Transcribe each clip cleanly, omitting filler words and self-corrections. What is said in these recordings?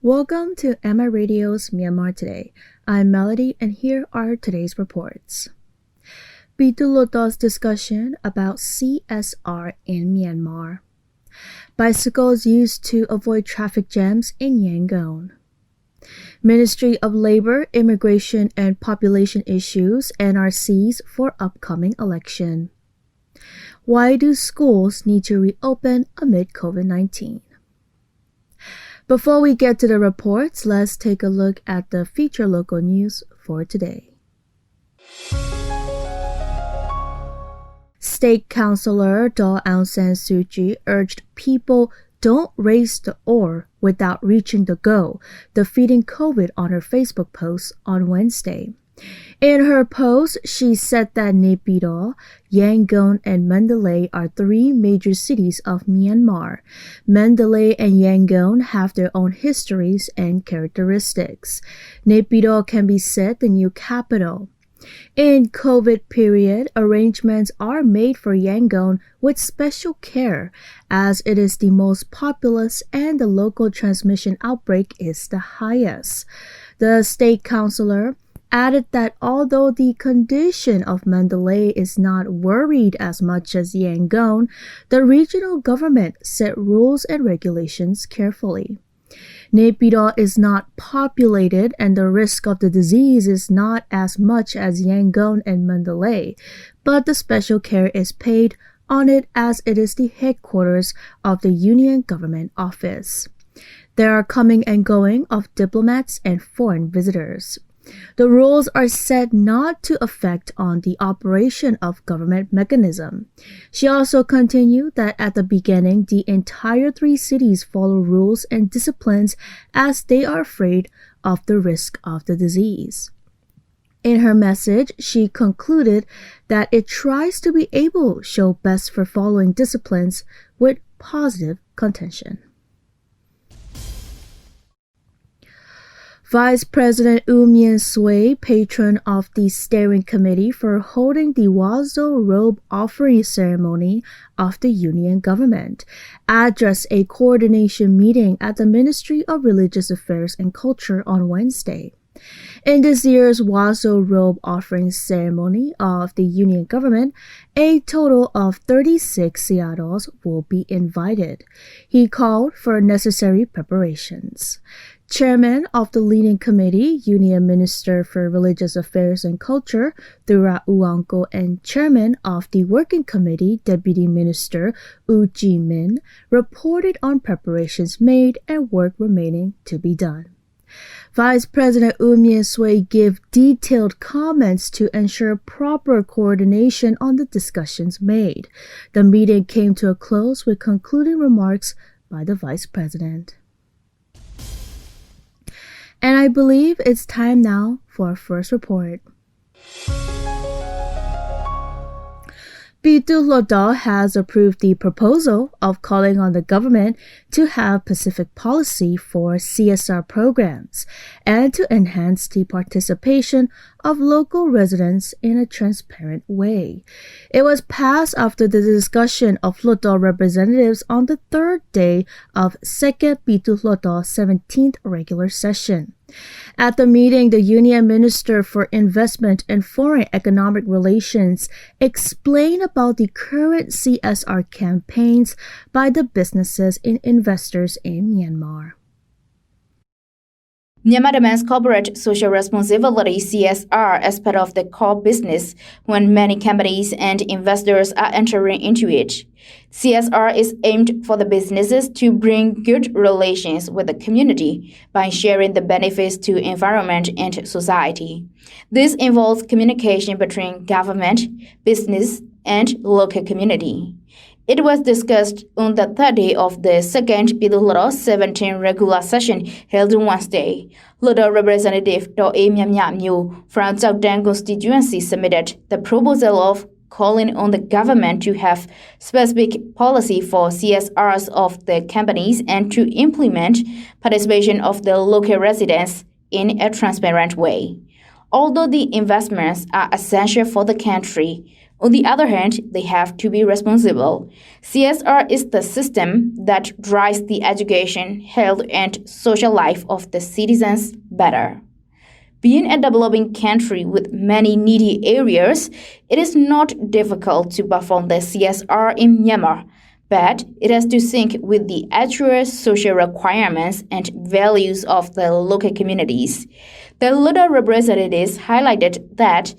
Welcome to MI Radio's Myanmar Today. I'm Melody, and here are today's reports. Pyithu Hluttaw's discussion about CSR in Myanmar. Bicycles used to avoid traffic jams in Yangon. Ministry of Labor, Immigration and Population Issues, NRCs for upcoming election. Why do schools need to reopen amid COVID-19? Before we get to the reports, let's take a look at the feature local news for today. State Councillor Daw Aung San Suu Kyi urged people don't raise the oar without reaching the goal, defeating COVID on her Facebook post on Wednesday. In her post, she said that Naypyidaw, Yangon, and Mandalay are three major cities of Myanmar. Mandalay and Yangon have their own histories and characteristics. Naypyidaw can be said the new capital. In COVID period, arrangements are made for Yangon with special care, as it is the most populous and the local transmission outbreak is the highest. The state councillor added that although the condition of Mandalay is not worried as much as Yangon, the regional government set rules and regulations carefully. Naypyidaw is not populated and the risk of the disease is not as much as Yangon and Mandalay, but the special care is paid on it as it is the headquarters of the Union Government Office. There are coming and going of diplomats and foreign visitors. The rules are set not to affect on the operation of government mechanism. She also continued that at the beginning, the entire three cities follow rules and disciplines as they are afraid of the risk of the disease. In her message, she concluded that it tries to be able to show best for following disciplines with positive contention. Vice President U Mien Sway, patron of the steering committee for holding the Wazo robe offering ceremony of the Union government, addressed a coordination meeting at the Ministry of Religious Affairs and Culture on Wednesday. In this year's Wazo robe offering ceremony of the Union government, a total of 36 Seattles will be invited. He called for necessary preparations. Chairman of the leading committee, Union Minister for Religious Affairs and Culture, Thura Uwanko, and Chairman of the Working Committee, Deputy Minister U Ji-min, reported on preparations made and work remaining to be done. Vice President U Mien Sway gave detailed comments to ensure proper coordination on the discussions made. The meeting came to a close with concluding remarks by the Vice President. And I believe it's time now for our first report. Pyithu Hluttaw has approved the proposal of calling on the government to have Pacific policy for CSR programs and to enhance the participation of local residents in a transparent way. It was passed after the discussion of Hluttaw representatives on the third day of second Pyithu Hluttaw 17th regular session. At the meeting, the Union Minister for Investment and Foreign Economic Relations explained about the current CSR campaigns by the businesses and investors in Myanmar. Myanmar demands corporate social responsibility (CSR) as part of the core business when many companies and investors are entering into it. CSR is aimed for the businesses to bring good relations with the community by sharing the benefits to environment and society. This involves communication between government, business, and local community. It was discussed on the third day of the second Pyithu Hluttaw 17th regular session held on Wednesday. Hluttaw Representative Daw Myaw from Chao Tan constituency submitted the proposal of calling on the government to have specific policy for CSRs of the companies and to implement participation of the local residents in a transparent way. Although the investments are essential for the country, On the other hand, they have to be responsible. CSR is the system that drives the education, health, and social life of the citizens better. Being a developing country with many needy areas, it is not difficult to perform the CSR in Myanmar, but it has to sync with the actual social requirements and values of the local communities. The Hluttaw representatives highlighted that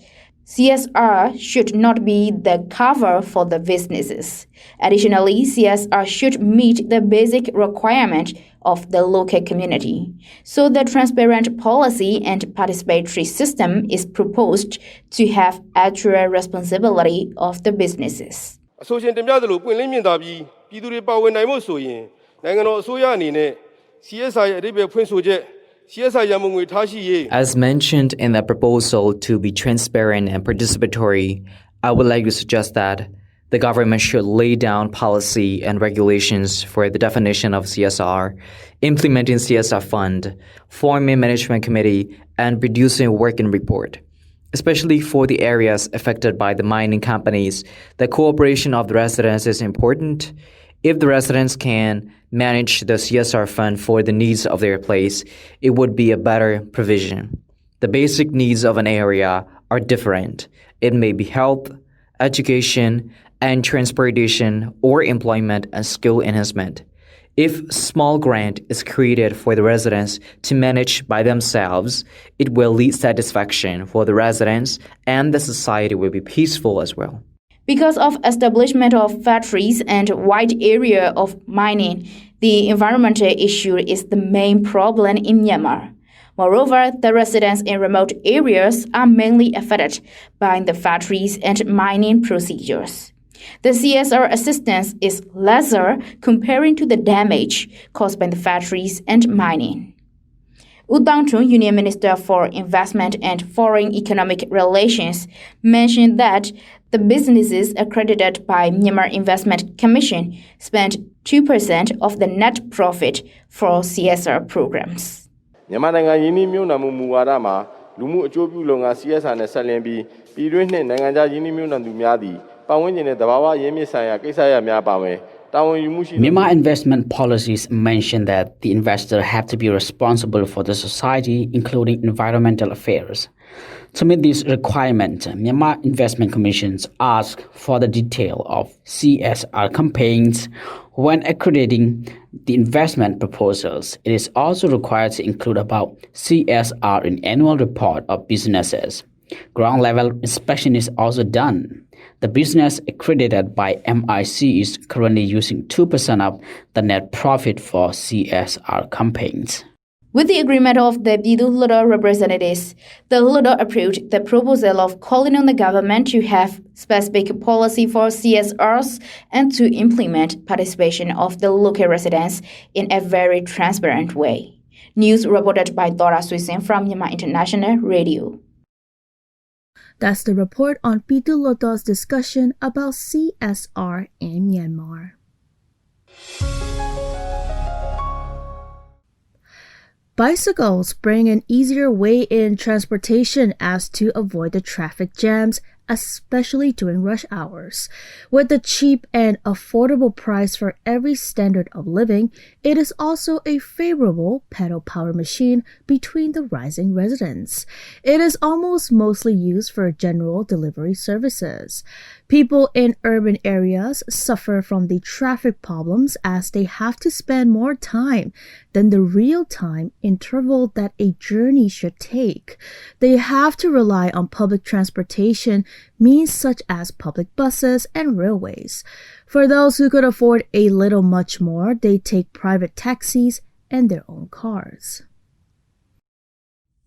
CSR should not be the cover for the businesses. Additionally, CSR should meet the basic requirement of the local community. So the transparent policy and participatory system is proposed to have actual responsibility of the businesses. အဆိုရှင်တင်ပြသလိုပွင့်လင်းမြင်သာပြီးပြည်သူတွေပါဝင်နိုင်ဖို့ဆိုရင်နိုင်ငံတော်အစိုးရအနေနဲ့ CSR ရဲ့အဓိပ္ပာယ်ဖွင့်ဆိုချက် CSR ရန်ပုံငွေထားရှိရေး As mentioned in the proposal to be transparent and participatory, I would like to suggest that the government should lay down policy and regulations for the definition of CSR, implementing CSR fund, forming management committee, and producing a working report. Especially for the areas affected by the mining companies, the cooperation of the residents is important. If the residents can manage the CSR fund for the needs of their place, it would be a better provision. The basic needs of an area are different. It may be health, education, and transportation, or employment and skill enhancement. If small grant is created for the residents to manage by themselves, it will lead satisfaction for the residents and the society will be peaceful as well. Because of establishment of factories and wide area of mining, the environmental issue is the main problem in Myanmar. Moreover, the residents in remote areas are mainly affected by the factories and mining procedures. The CSR assistance is lesser comparing to the damage caused by the factories and mining. U Tang Chun, Union Minister for Investment and Foreign Economic Relations, mentioned that the businesses accredited by Myanmar Investment Commission spent 2% of the net profit for CSR programs. မြန်မာနိုင်ငံယင်းနှိမ့်မြုံနှံမှုမူဝါဒမှာလူမှုအကျိုးပြုလုပ်ငန်း CSR နဲ့ဆက်လင်းပြီးပြည်တွင်းနှင့်နိုင်ငံခြားယင်းနှိမ့်မြုံနှံသူများသည် Myanmar investment policies mention that the investor have to be responsible for the society, including environmental affairs. To meet this requirement, Myanmar investment commissions ask for the detail of CSR campaigns when accrediting the investment proposals. It is also required to include about CSR in annual report of businesses. Ground level inspection is also done. The business accredited by MIC is currently using 2% of the net profit for CSR campaigns. With the agreement of the Pyithu Hluttaw representatives, the Hluttaw approved the proposal of calling on the government to have specific policy for CSRs and to implement participation of the local residents in a very transparent way. News reported by Dora Suisin from Myanmar International Radio. That's the report on Pyithu Hluttaw's discussion about CSR in Myanmar. Bicycles bring an easier way in transportation as to avoid the traffic jams, especially during rush hours. With the cheap and affordable price for every standard of living, it is also a favorable pedal power machine between the rising residents. It is almost mostly used for general delivery services. People in urban areas suffer from the traffic problems as they have to spend more time than the real-time interval that a journey should take. They have to rely on public transportation, means such as public buses and railways. For those who could afford a little much more, they take private taxis and their own cars.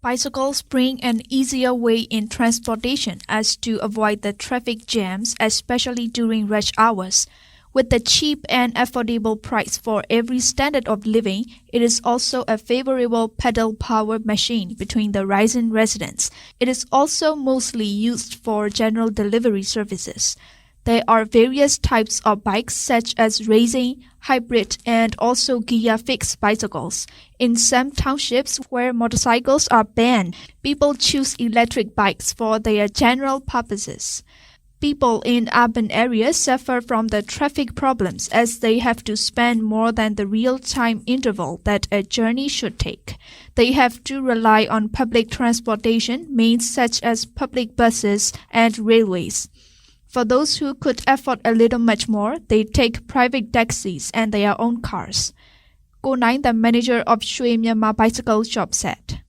Bicycles bring an easier way in transportation as to avoid the traffic jams, especially during rush hours. With the cheap and affordable price for every standard of living, it is also a favorable pedal-powered machine between the rising residents. It is also mostly used for general delivery services. There are various types of bikes such as racing, hybrid, and also gear-fixed bicycles. In some townships where motorcycles are banned, people choose electric bikes for their general purposes. People in urban areas suffer from the traffic problems as they have to spend more than the real-time interval that a journey should take. They have to rely on public transportation means such as public buses and railways. For those who could afford a little much more, they take private taxis and their own cars. Ko Nai, the manager of Shui Myanmar Bicycle Shop, said.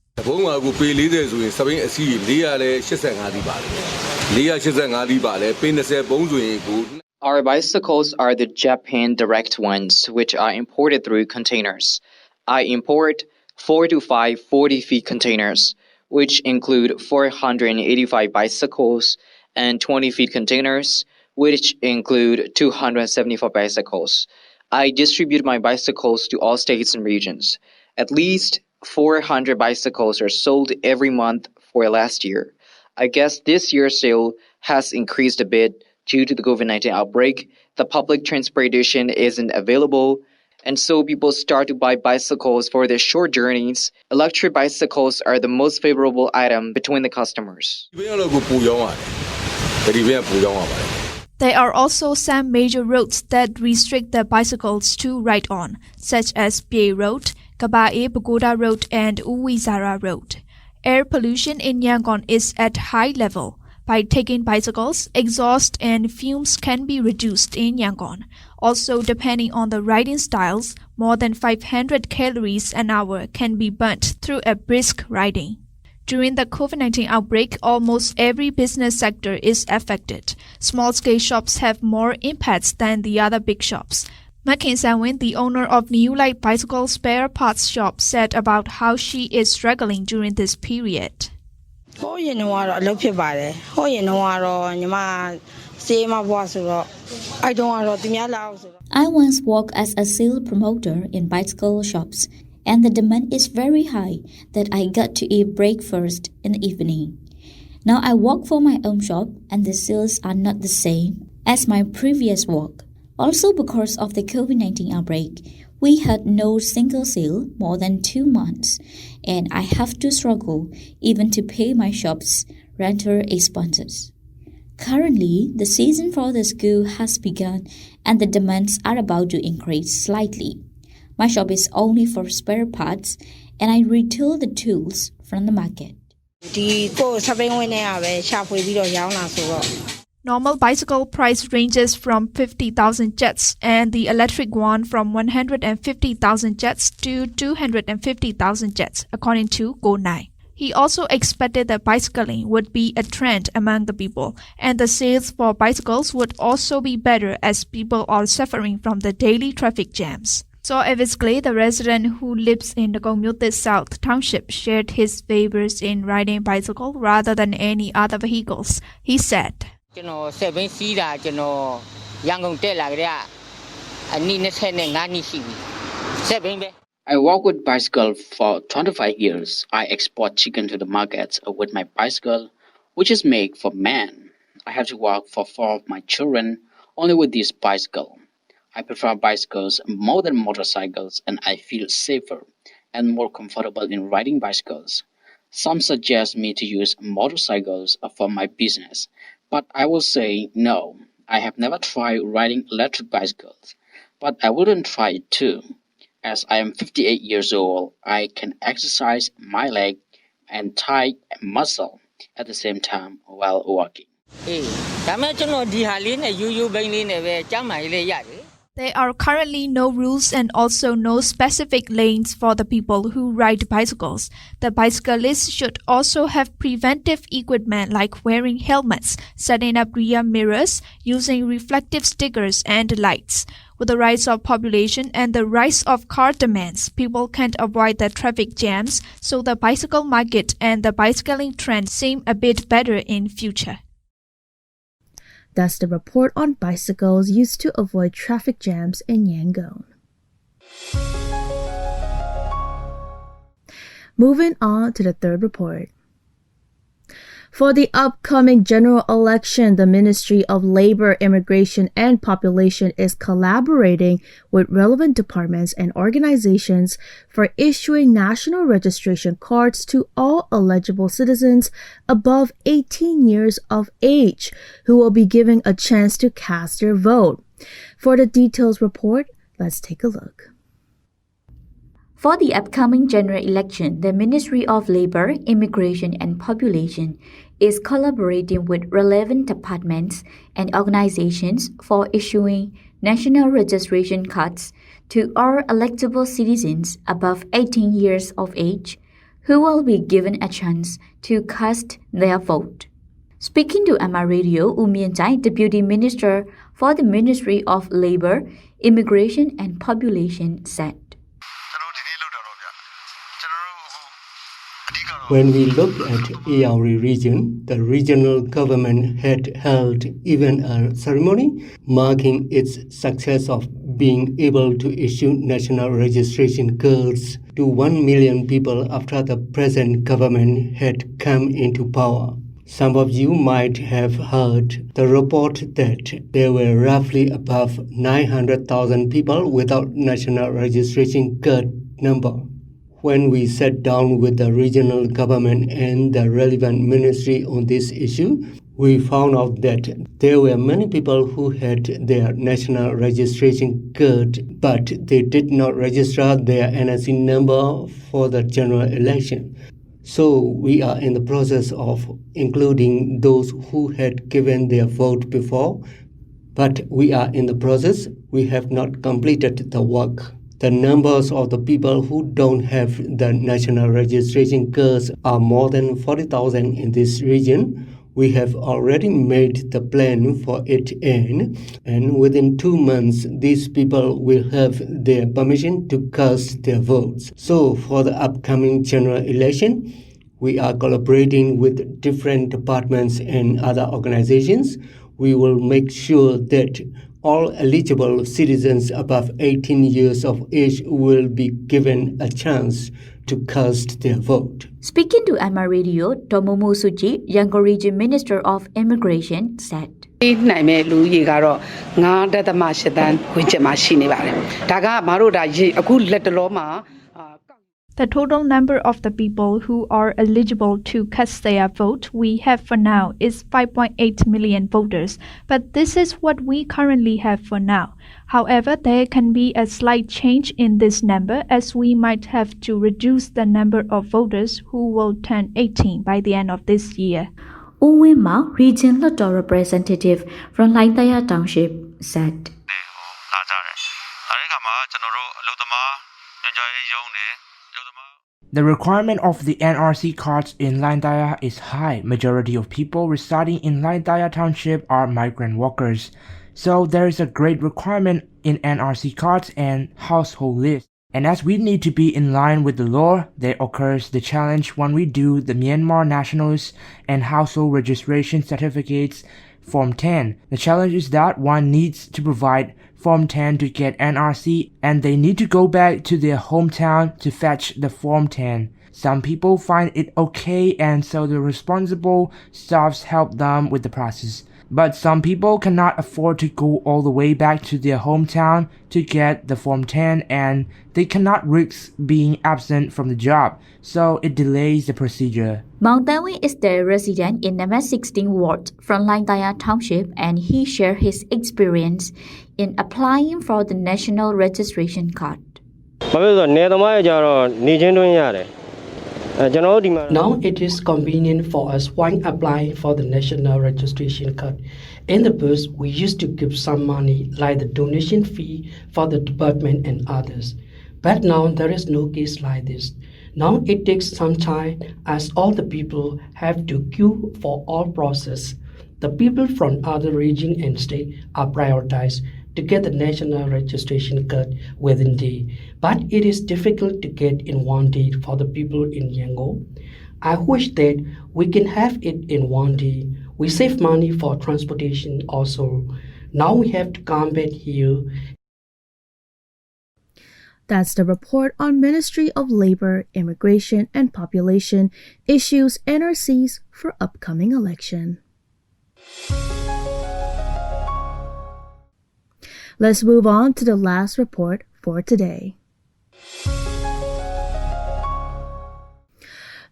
Our bicycles are the Japan direct ones, which are imported through containers. I import 4 to 5 40-feet containers, which include 485 bicycles, and 20-feet containers, which include 274 bicycles. I distribute my bicycles to all states and regions. At least 400 bicycles are sold every month for last year. I guess this year's sale has increased a bit due to the COVID-19 outbreak. The public transportation isn't available, and so people start to buy bicycles for their short journeys. Electric bicycles are the most favorable item between the customers. There are also some major roads that restrict the bicycles to ride on, such as Pye Road, Kabae Pagoda Road and Uwizara Road. Air pollution in Yangon is at high level. By taking bicycles, exhaust and fumes can be reduced in Yangon. Also, depending on the riding styles, more than 500 calories an hour can be burnt through a brisk riding. During the COVID-19 outbreak, almost every business sector is affected. Small-scale shops have more impacts than the other big shops. Makin Sanwin, the owner of New Light Bicycle Spare Parts Shop, said about how she is struggling during this period. I once worked as a sales promoter in bicycle shops, and the demand is very high that I got to eat breakfast in the evening. Now I work for my own shop, and the sales are not the same as my previous work. Also, because of the COVID-19 outbreak, we had no single sale more than 2 months, and I have to struggle even to pay my shop's rental expenses. Currently, the season for the school has begun, and the demands are about to increase slightly. My shop is only for spare parts, and I retail the tools from the market. Normal bicycle price ranges from 50,000 jets and the electric one from 150,000 jets to 250,000 jets, according to Ko Nai. He also expected that bicycling would be a trend among the people, and the sales for bicycles would also be better as people are suffering from the daily traffic jams. So Evis Clay, the resident who lives in the Gongmyote South Township, shared his favors in riding bicycle rather than any other vehicles. He said, I work with bicycle for 25 years. I export chicken to the markets with my bicycle, which is made for men. I have to work for 4 of my children only with this bicycle. I prefer bicycles more than motorcycles, and I feel safer and more comfortable in riding bicycles. Some suggest me to use motorcycles for my business, but I will say no. I have never tried riding electric bicycles, but I wouldn't try it too. As I am 58 years old, I can exercise my leg and thigh muscle at the same time while walking. there are currently no rules and also no specific lanes for the people who ride bicycles. The bicyclists should also have preventive equipment like wearing helmets, setting up rear mirrors, using reflective stickers and lights. With the rise of population and the rise of car demands, people can't avoid the traffic jams, so the bicycle market and the bicycling trend seem a bit better in future. That's the report on bicycles used to avoid traffic jams in Yangon. Moving on to the third report. For the upcoming general election, the Ministry of Labor, Immigration and Population is collaborating with relevant departments and organizations for issuing national registration cards to all eligible citizens above 18 years of age who will be given a chance to cast their vote. For the details report, let's take a look. For the upcoming general election, the Ministry of Labor, Immigration and Population is collaborating with relevant departments and organizations for issuing national registration cards to all eligible citizens above 18 years of age who will be given a chance to cast their vote. Speaking to MR Radio, Myanmar Deputy Minister for the Ministry of Labor, Immigration and Population said, When we look at Yauri region, the regional government had held even a ceremony marking its success of being able to issue national registration cards to 1 million people after the present government had come into power. Some of you might have heard the report that there were roughly above 900,000 people without national registration card number. When we sat down with the regional government and the relevant ministry on this issue, we found out that there were many people who had their national registration card, but they did not register their NRC number for the general election. So we are in the process of including those who had given their vote before, but we are in the process. We have not completed the work. The numbers of the people who don't have the national registration cards are more than 40,000 in this region. We have already made the plan for it and within 2 months, these people will have their permission to cast their votes. So for the upcoming general election, we are collaborating with different departments and other organizations. We will make sure that all eligible citizens above 18 years of age will be given a chance to cast their vote. Speaking to MR Radio, Tomomo Suji, Yangon Region Minister of Immigration, said, The total number of the people who are eligible to cast their vote we have for now is 5.8 million voters, but this is what we currently have for now. However, there can be a slight change in this number as we might have to reduce the number of voters who will turn 18 by the end of this year. Uwima, Region Hluttaw representative from Laitaya Township, said, The requirement of the NRC cards in Laitaya is high. Majority of people residing in Laitaya Township are migrant workers. So there is a great requirement in NRC cards and household lists. And as we need to be in line with the law, there occurs the challenge when we do the Myanmar nationals and household registration certificates Form 10. The challenge is that one needs to provide Form 10 to get NRC and they need to go back to their hometown to fetch the Form 10. Some people find it okay and so the responsible staffs help them with the process. But some people cannot afford to go all the way back to their hometown to get the Form 10 and they cannot risk being absent from the job, so it delays the procedure. Mount Dawi is the resident in number 16 ward from Laitaya Township and he shared his experience in applying for the national registration card. Now it is convenient for us when applying for the national registration card. In the past, we used to give some money like the donation fee for the department and others. But now there is no case like this. Now it takes some time as all the people have to queue for all process. The people from other region and state are prioritized to get the national registration card within day, but it is difficult to get in one day for the people in Yangon. I wish that we can have it in one day. We save money for transportation also. Now we have to come back here. That's the report on Ministry of Labor, Immigration and Population issues NRCs for upcoming election. Let's move on to the last report for today.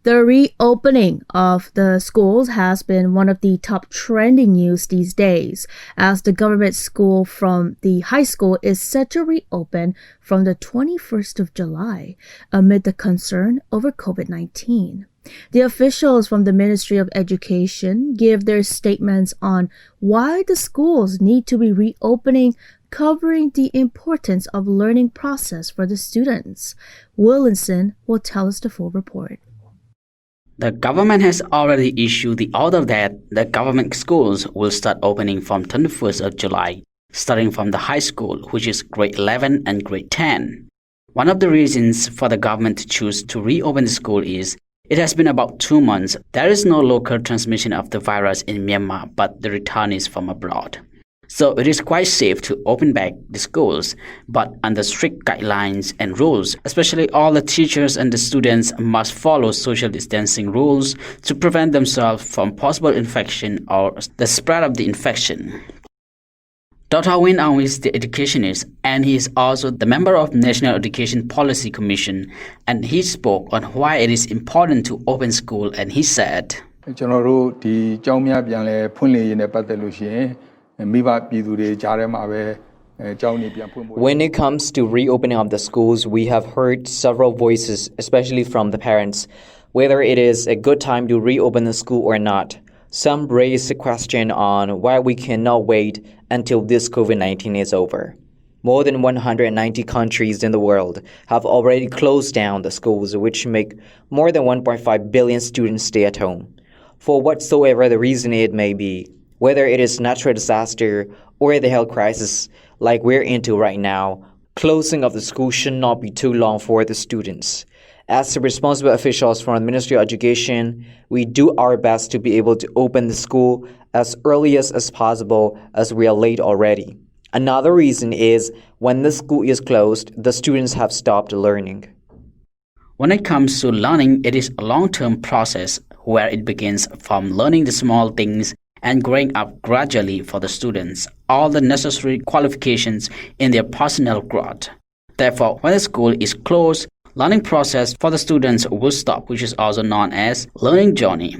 The reopening of the schools has been one of the top trending news these days, as the government school from the high school is set to reopen from the 21st of July amid the concern over COVID-19. The officials from the Ministry of Education give their statements on why the schools need to be reopening, covering the importance of learning process for the students. Willinson will tell us the full report. The government has already issued the order that the government schools will start opening from 21st of July, starting from the high school, which is grade 11 and grade 10. One of the reasons for the government to choose to reopen the school is it has been about 2 months. There is no local transmission of the virus in Myanmar, but the return is from abroad. So it is quite safe to open back the schools, but under strict guidelines and rules. Especially all the teachers and the students must follow social distancing rules to prevent themselves from possible infection or the spread of the infection. Dr. Win Aung is the educationist, and he is also the member of National Education Policy Commission, and he spoke on why it is important to open school, and he said, When it comes to reopening of the schools, we have heard several voices, especially from the parents, whether it is a good time to reopen the school or not. Some raise the question on why we cannot wait until this COVID-19 is over. More than 190 countries in the world have already closed down the schools, which make more than 1.5 billion students stay at home. For whatsoever the reason it may be, whether it is natural disaster or the health crisis like we're into right now, closing of the school should not be too long for the students. As the responsible officials from the Ministry of Education, we do our best to be able to open the school as early as possible, as we are late already. Another reason is when the school is closed, the students have stopped learning. When it comes to learning, it is a long-term process where it begins from learning the small things and growing up gradually for the students, all the necessary qualifications in their personal growth. Therefore, when the school is closed, learning process for the students will stop, which is also known as learning journey.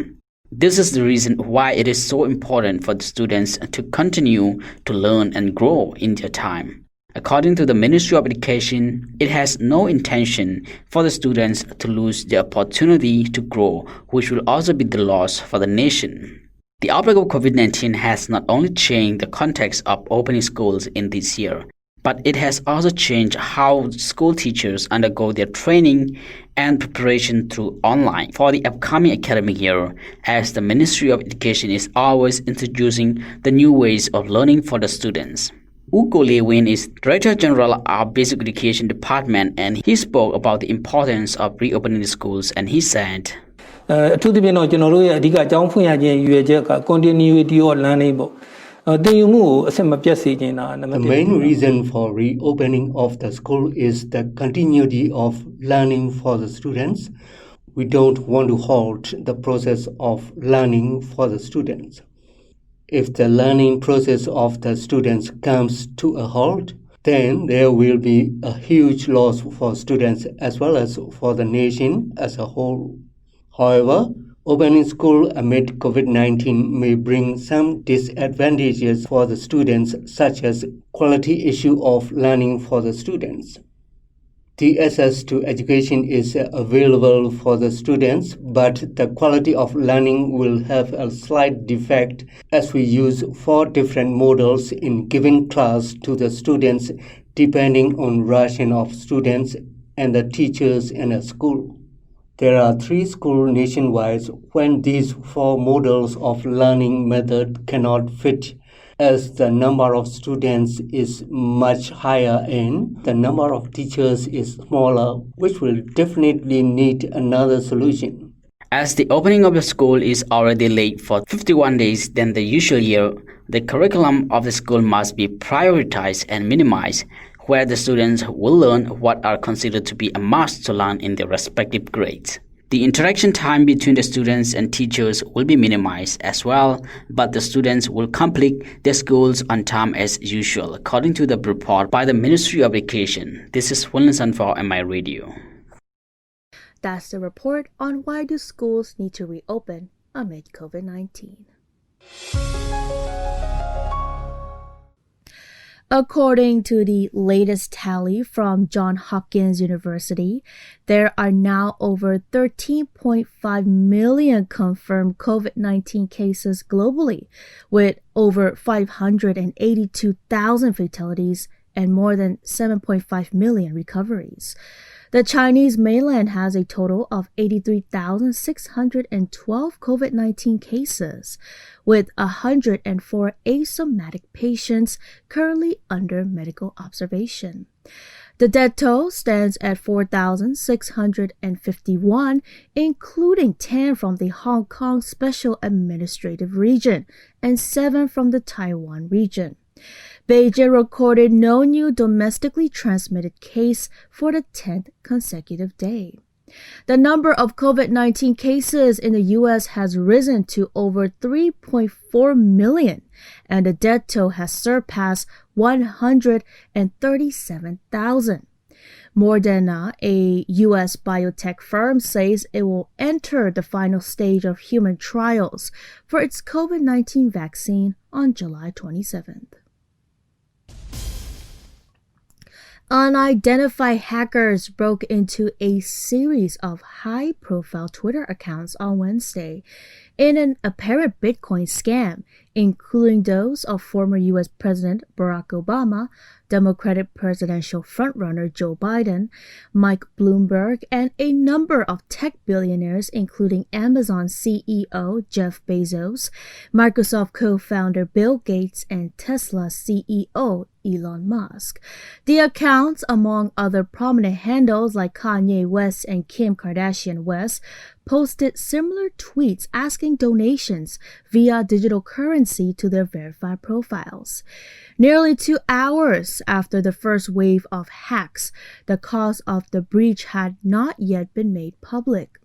This is the reason why it is so important for the students to continue to learn and grow in their time. According to the Ministry of Education, it has no intention for the students to lose the opportunity to grow, which will also be the loss for the nation. The outbreak of COVID-19 has not only changed the context of opening schools in this year, but it has also changed how school teachers undergo their training and preparation through online for the upcoming academic year, as the Ministry of Education is always introducing the new ways of learning for the students. Ugo Lewin is Director General of Basic Education Department, and he spoke about the importance of reopening the schools, and he said, The main reason for reopening of the school is the continuity of learning for the students. We don't want to halt the process of learning for the students. If the learning process of the students comes to a halt, then there will be a huge loss for students as well as for the nation as a whole. However, opening school amid COVID-19 may bring some disadvantages for the students, such as quality issue of learning for the students. The access to education is available for the students, but the quality of learning will have a slight defect as we use 4 different models in giving class to the students depending on ration of students and the teachers in a school. There are 3 schools nationwide when these 4 models of learning method cannot fit, as the number of students is much higher and the number of teachers is smaller, which will definitely need another solution. As the opening of the school is already late for 51 days than the usual year, the curriculum of the school must be prioritized and minimized, where the students will learn what are considered to be a must to learn in their respective grades. The interaction time between the students and teachers will be minimized as well, but the students will complete their schools on time as usual, according to the report by the Ministry of Education. This is Wilson for MI Radio. That's the report on why do schools need to reopen amid COVID-19. According to the latest tally from Johns Hopkins University, there are now over 13.5 million confirmed COVID-19 cases globally, with over 582,000 fatalities and more than 7.5 million recoveries. The Chinese mainland has a total of 83,612 COVID-19 cases, with 104 asymptomatic patients currently under medical observation. The death toll stands at 4,651, including 10 from the Hong Kong Special Administrative Region and 7 from the Taiwan region. Beijing recorded no new domestically transmitted case for the 10th consecutive day. The number of COVID-19 cases in the U.S. has risen to over 3.4 million, and the death toll has surpassed 137,000. Moderna, a U.S. biotech firm, says it will enter the final stage of human trials for its COVID-19 vaccine on July 27th. Unidentified hackers broke into a series of high-profile Twitter accounts on Wednesday in an apparent Bitcoin scam, including those of former U.S. President Barack Obama, Democratic presidential frontrunner Joe Biden, Mike Bloomberg, and a number of tech billionaires, including Amazon CEO Jeff Bezos, Microsoft co-founder Bill Gates, and Tesla CEO Elon Musk. The accounts, among other prominent handles like Kanye West and Kim Kardashian West, posted similar tweets asking donations via digital currency to their verified profiles. Nearly 2 hours after the first wave of hacks, the cause of the breach had not yet been made public.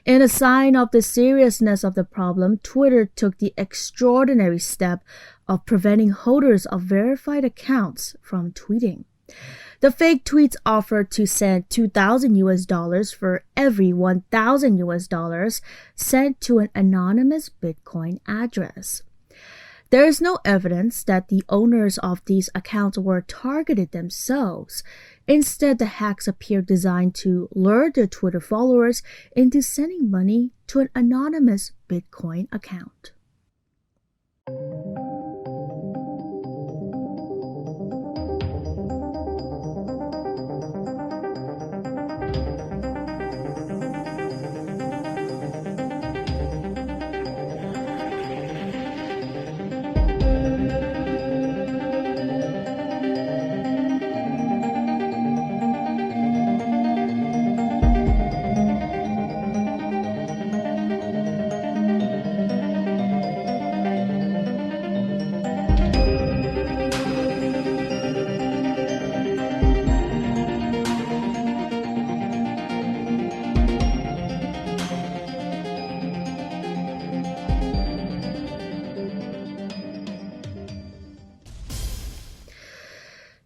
In a sign of the seriousness of the problem, Twitter took the extraordinary step of preventing holders of verified accounts from tweeting. The fake tweets offered to send $2,000 for every $1,000 sent to an anonymous Bitcoin address. There is no evidence that the owners of these accounts were targeted themselves. Instead, the hacks appear designed to lure their Twitter followers into sending money to an anonymous Bitcoin account.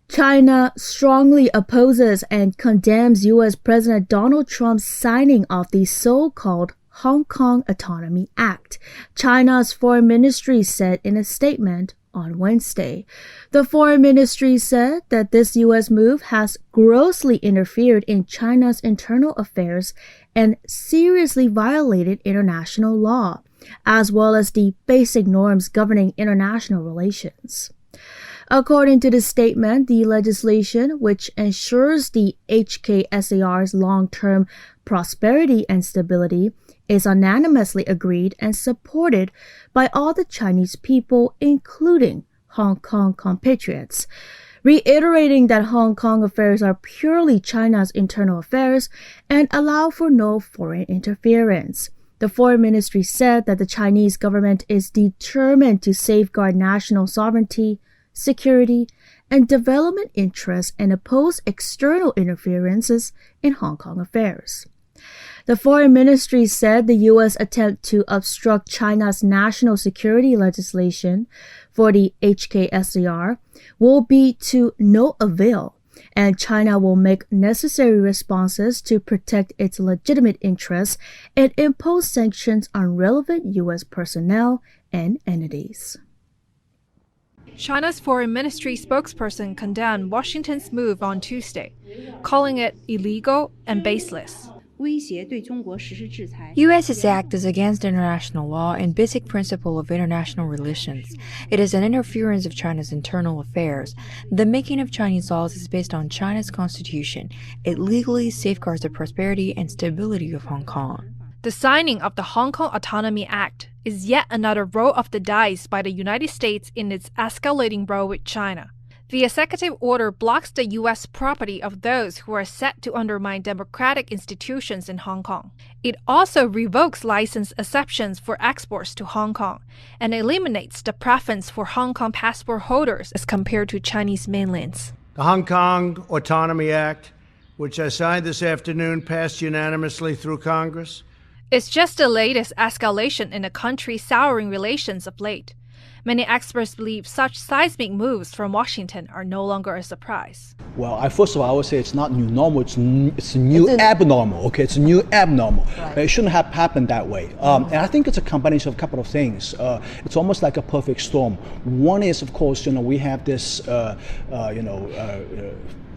China strongly opposes and condemns U.S. President Donald Trump's signing of the so-called Hong Kong Autonomy Act, China's foreign ministry said in a statement on Wednesday. The foreign ministry said that this U.S. move has grossly interfered in China's internal affairs and seriously violated international law, as well as the basic norms governing international relations. According to the statement, the legislation, which ensures the HKSAR's long-term prosperity and stability, is unanimously agreed and supported by all the Chinese people, including Hong Kong compatriots, reiterating that Hong Kong affairs are purely China's internal affairs and allow for no foreign interference. The foreign ministry said that the Chinese government is determined to safeguard national sovereignty, security, and development interests and oppose external interferences in Hong Kong affairs. The Foreign Ministry said the U.S. attempt to obstruct China's national security legislation for the HKSAR will be to no avail, and China will make necessary responses to protect its legitimate interests and impose sanctions on relevant U.S. personnel and entities. China's Foreign Ministry spokesperson condemned Washington's move on Tuesday, calling it illegal and baseless. U.S.'s act is against international law and basic principle of international relations. It is an interference of China's internal affairs. The making of Chinese laws is based on China's constitution. It legally safeguards the prosperity and stability of Hong Kong. The signing of the Hong Kong Autonomy Act is yet another roll of the dice by the United States in its escalating row with China. The executive order blocks the U.S. property of those who are set to undermine democratic institutions in Hong Kong. It also revokes license exceptions for exports to Hong Kong and eliminates the preference for Hong Kong passport holders as compared to Chinese mainlands. The Hong Kong Autonomy Act, which I signed this afternoon, passed unanimously through Congress. It's just the latest escalation in the country's souring relations of late. Many experts believe such seismic moves from Washington are no longer a surprise. Well, first of all, I would say it's not new normal, it's new abnormal, okay? It's new abnormal. Right. It shouldn't have happened that way. And I think it's a combination of a couple of things. It's almost like a perfect storm. One is, of course, we have this,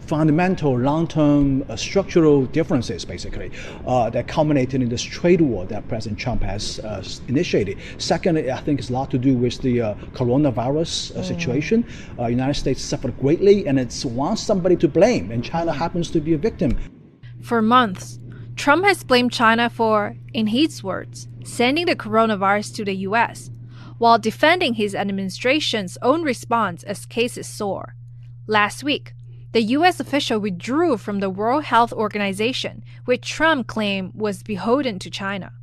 fundamental long-term structural differences, basically, that culminated in this trade war that President Trump has initiated. Second, I think it's a lot to do with the coronavirus situation. United States suffered greatly, and it wants somebody to blame, and China happens to be a victim. For months, Trump has blamed China for, in his words, sending the coronavirus to the U.S., while defending his administration's own response as cases soar. Last week, the U.S. official withdrew from the World Health Organization, which Trump claimed was beholden to China.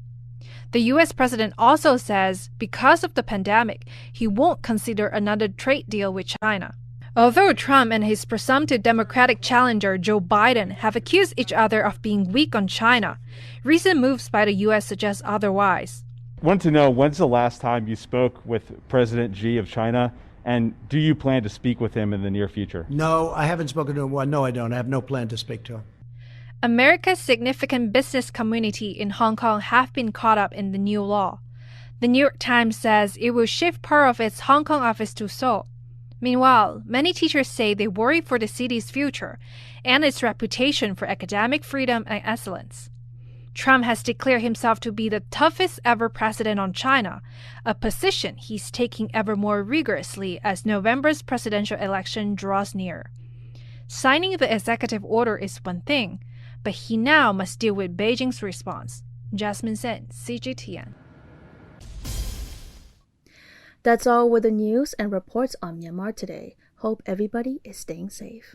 The U.S. president also says because of the pandemic, he won't consider another trade deal with China. Although Trump and his presumptive Democratic challenger Joe Biden have accused each other of being weak on China, recent moves by the U.S. suggest otherwise. I want to know, when's the last time you spoke with President Xi of China? And do you plan to speak with him in the near future? No, I haven't spoken to him. Well, no, I don't. I have no plan to speak to him. America's significant business community in Hong Kong have been caught up in the new law. The New York Times says it will shift part of its Hong Kong office to Seoul. Meanwhile, many teachers say they worry for the city's future and its reputation for academic freedom and excellence. Trump has declared himself to be the toughest ever president on China, a position he's taking ever more rigorously as November's presidential election draws near. Signing the executive order is one thing, but he now must deal with Beijing's response. Jasmine Sen, CGTN. That's all with the news and reports on Myanmar Today. Hope everybody is staying safe.